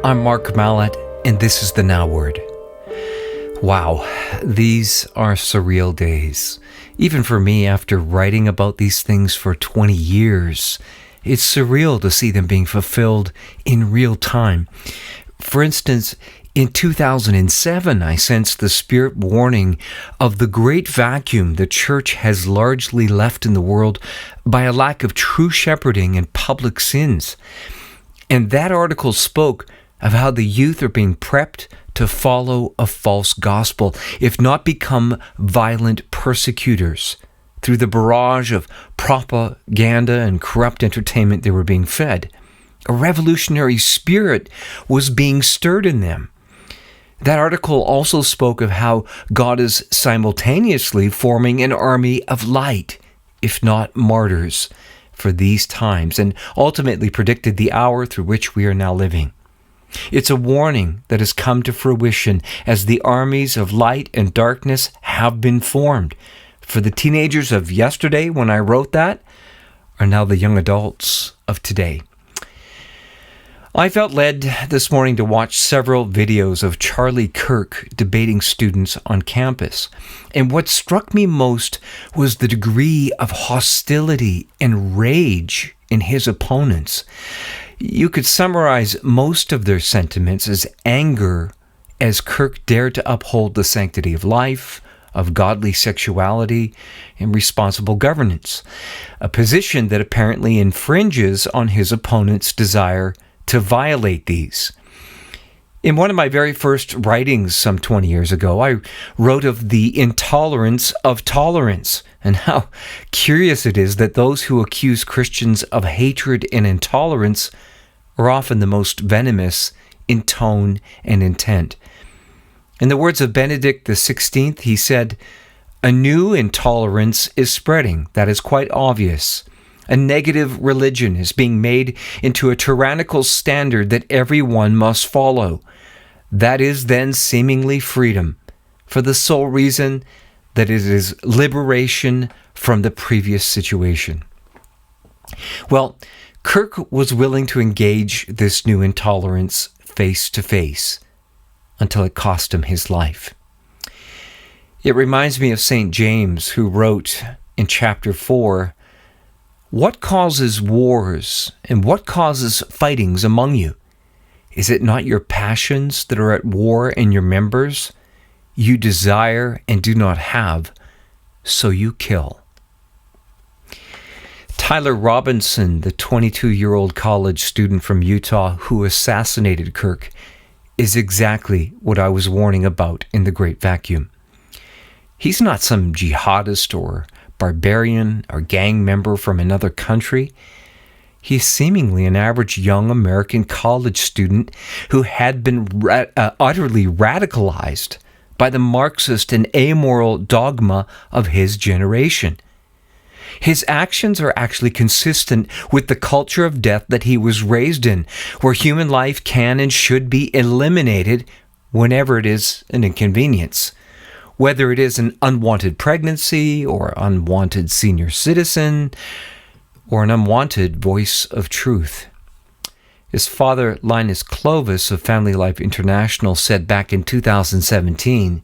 I'm Mark Mallet, and this is the Now Word. Wow, these are surreal days. Even for me, after writing about these things for 20 years, it's surreal to see them being fulfilled in real time. For instance, in 2007, I sensed the Spirit warning of the great vacuum the church has largely left in the world by a lack of true shepherding and public sins. And that article spoke of how the youth are being prepped to follow a false gospel, if not become violent persecutors, through the barrage of propaganda and corrupt entertainment they were being fed. A revolutionary spirit was being stirred in them. That article also spoke of how God is simultaneously forming an army of light, if not martyrs, for these times, and ultimately predicted the hour through which we are now living. It's a warning that has come to fruition as the armies of light and darkness have been formed. For the teenagers of yesterday, when I wrote that, are now the young adults of today. I felt led this morning to watch several videos of Charlie Kirk debating students on campus. And what struck me most was the degree of hostility and rage in his opponents. You could summarize most of their sentiments as anger as Kirk dared to uphold the sanctity of life, of godly sexuality, and responsible governance, a position that apparently infringes on his opponent's desire to violate these. In one of my very first writings some 20 years ago, I wrote of the intolerance of tolerance and how curious it is that those who accuse Christians of hatred and intolerance are often the most venomous in tone and intent. In the words of Benedict XVI, he said, "A new intolerance is spreading. That is quite obvious. A negative religion is being made into a tyrannical standard that everyone must follow. That is then seemingly freedom, for the sole reason that it is liberation from the previous situation." Well, Kirk was willing to engage this new intolerance face to face until it cost him his life. It reminds me of St. James, who wrote in chapter 4, "What causes wars and what causes fightings among you? Is it not your passions that are at war in your members? You desire and do not have, so you kill." Tyler Robinson, the 22-year-old college student from Utah who assassinated Kirk, is exactly what I was warning about in the Great Vacuum. He's not some jihadist or barbarian or gang member from another country. He's seemingly an average young American college student who had been utterly radicalized by the Marxist and amoral dogma of his generation. His actions are actually consistent with the culture of death that he was raised in, where human life can and should be eliminated whenever it is an inconvenience, whether it is an unwanted pregnancy or unwanted senior citizen or an unwanted voice of truth. As Father Linus Clovis of Family Life International said back in 2017,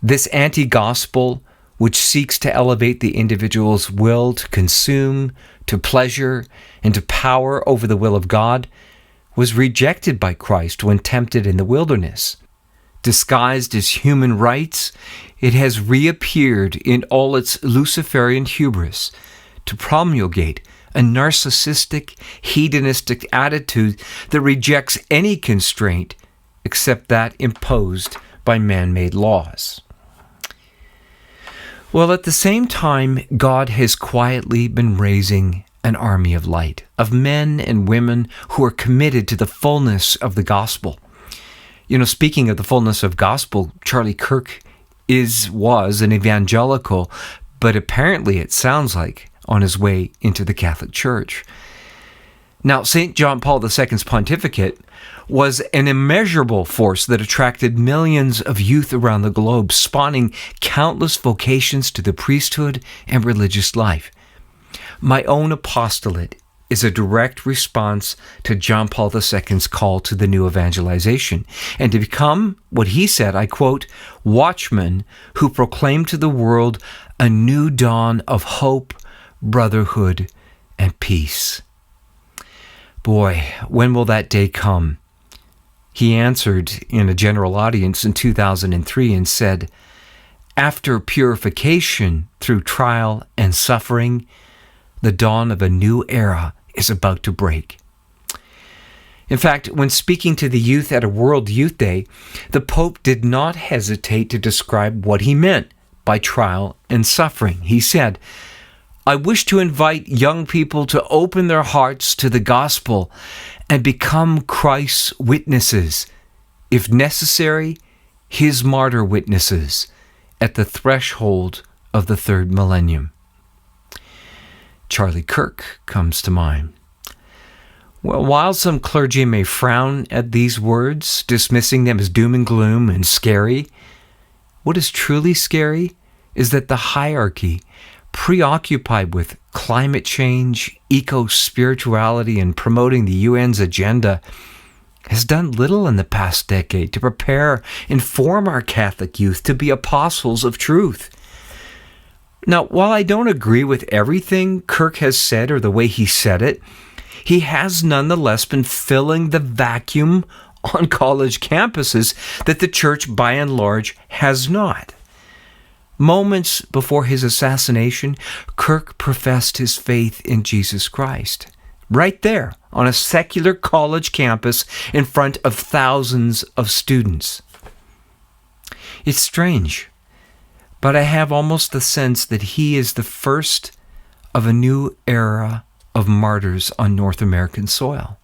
this anti-gospel, which seeks to elevate the individual's will to consume, to pleasure, and to power over the will of God, was rejected by Christ when tempted in the wilderness. Disguised as human rights, it has reappeared in all its Luciferian hubris to promulgate a narcissistic, hedonistic attitude that rejects any constraint except that imposed by man-made laws. Well, at the same time, God has quietly been raising an army of light, of men and women who are committed to the fullness of the gospel. You know, speaking of the fullness of gospel, Charlie Kirk was an evangelical, but apparently it sounds like on his way into the Catholic Church. Now, St. John Paul II's pontificate was an immeasurable force that attracted millions of youth around the globe, spawning countless vocations to the priesthood and religious life. My own apostolate is a direct response to John Paul II's call to the new evangelization and to become what he said, I quote, watchmen who proclaim to the world a new dawn of hope, brotherhood, and peace. Boy, when will that day come? He answered in a general audience in 2003 and said, after purification through trial and suffering, the dawn of a new era is about to break. In fact, when speaking to the youth at a World Youth Day, the Pope did not hesitate to describe what he meant by trial and suffering. He said, I wish to invite young people to open their hearts to the gospel and become Christ's witnesses, if necessary, his martyr witnesses, at the threshold of the third millennium. Charlie Kirk comes to mind. Well, while some clergy may frown at these words, dismissing them as doom and gloom and scary, what is truly scary is that the hierarchy, preoccupied with climate change, eco-spirituality, and promoting the UN's agenda, has done little in the past decade to prepare and form our Catholic youth to be apostles of truth. Now, while I don't agree with everything Kirk has said or the way he said it, he has nonetheless been filling the vacuum on college campuses that the church, by and large, has not. Moments before his assassination, Kirk professed his faith in Jesus Christ, right there on a secular college campus in front of thousands of students. It's strange, but I have almost the sense that he is the first of a new era of martyrs on North American soil.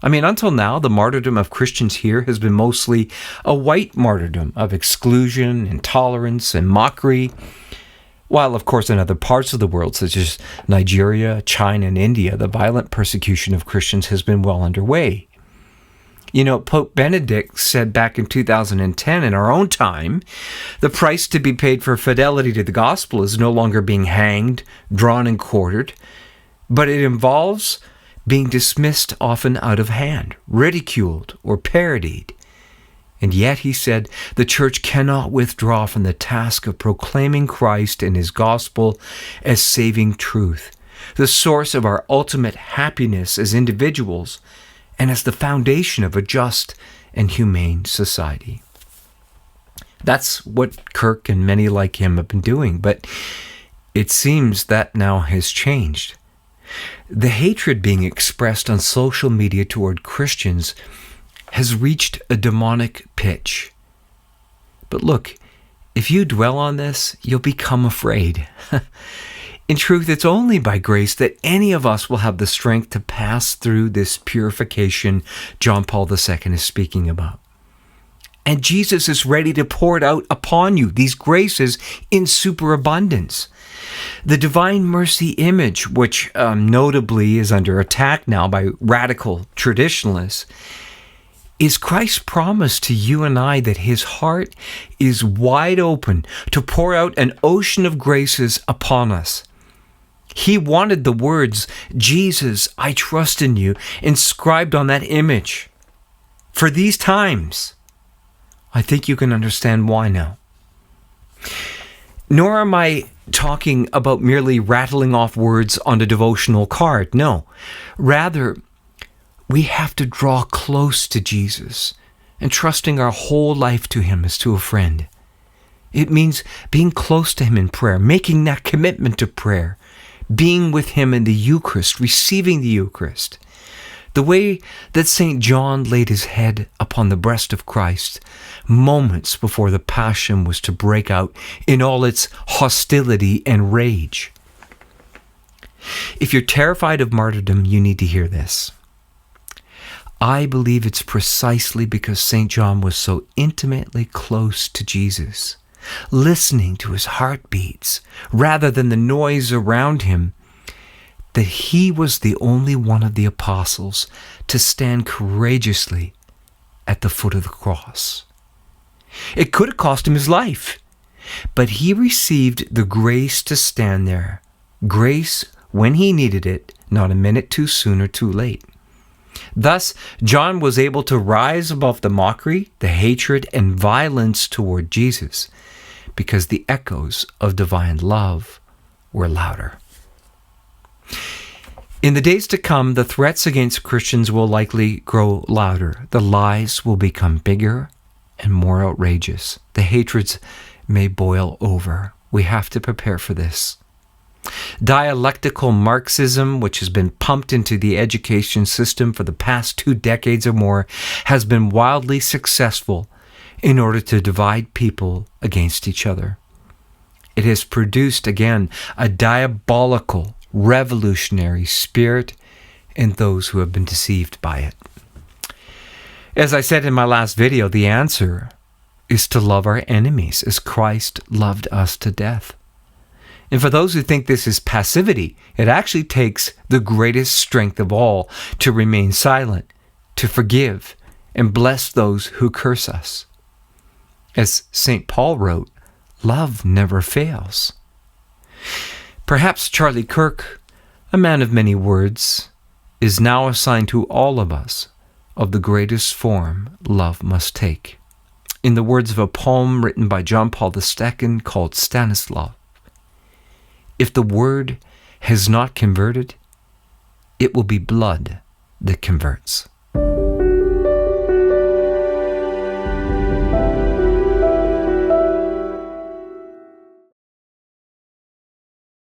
I mean, until now, the martyrdom of Christians here has been mostly a white martyrdom of exclusion, intolerance, and mockery, while, of course, in other parts of the world, such as Nigeria, China, and India, the violent persecution of Christians has been well underway. You know, Pope Benedict said back in 2010, in our own time, the price to be paid for fidelity to the gospel is no longer being hanged, drawn, and quartered, but it involves being dismissed often out of hand, ridiculed, or parodied. And yet, he said, the church cannot withdraw from the task of proclaiming Christ and his gospel as saving truth, the source of our ultimate happiness as individuals, and as the foundation of a just and humane society. That's what Kirk and many like him have been doing, but it seems that now has changed. The hatred being expressed on social media toward Christians has reached a demonic pitch. But look, if you dwell on this, you'll become afraid. In truth, it's only by grace that any of us will have the strength to pass through this purification John Paul II is speaking about. And Jesus is ready to pour it out upon you, these graces in superabundance. The divine mercy image, which notably is under attack now by radical traditionalists, is Christ's promise to you and I that his heart is wide open to pour out an ocean of graces upon us. He wanted the words, Jesus, I trust in you, inscribed on that image. For these times, I think you can understand why now. Nor am I talking about merely rattling off words on a devotional card. No, rather, we have to draw close to Jesus and trusting our whole life to him as to a friend. It means being close to him in prayer, making that commitment to prayer, being with him in the Eucharist, receiving the Eucharist. The way that St. John laid his head upon the breast of Christ moments before the Passion was to break out in all its hostility and rage. If you're terrified of martyrdom, you need to hear this. I believe it's precisely because St. John was so intimately close to Jesus, listening to his heartbeats rather than the noise around him, that he was the only one of the apostles to stand courageously at the foot of the cross. It could have cost him his life, but he received the grace to stand there, grace when he needed it not a minute too soon or too late. Thus, John was able to rise above the mockery, the hatred, and violence toward Jesus, because the echoes of divine love were louder. In the days to come, the threats against Christians will likely grow louder. The lies will become bigger and more outrageous. The hatreds may boil over. We have to prepare for this. Dialectical Marxism, which has been pumped into the education system for the past 2 decades or more, has been wildly successful in order to divide people against each other. It has produced, again, a diabolical, revolutionary spirit in those who have been deceived by it. As I said in my last video, the answer is to love our enemies as Christ loved us to death. And for those who think this is passivity, it actually takes the greatest strength of all to remain silent, to forgive, and bless those who curse us. As St. Paul wrote, love never fails. Perhaps Charlie Kirk, a man of many words, is now assigned to all of us of the greatest form love must take. In the words of a poem written by John Paul II called Stanislav, if the word has not converted, it will be blood that converts.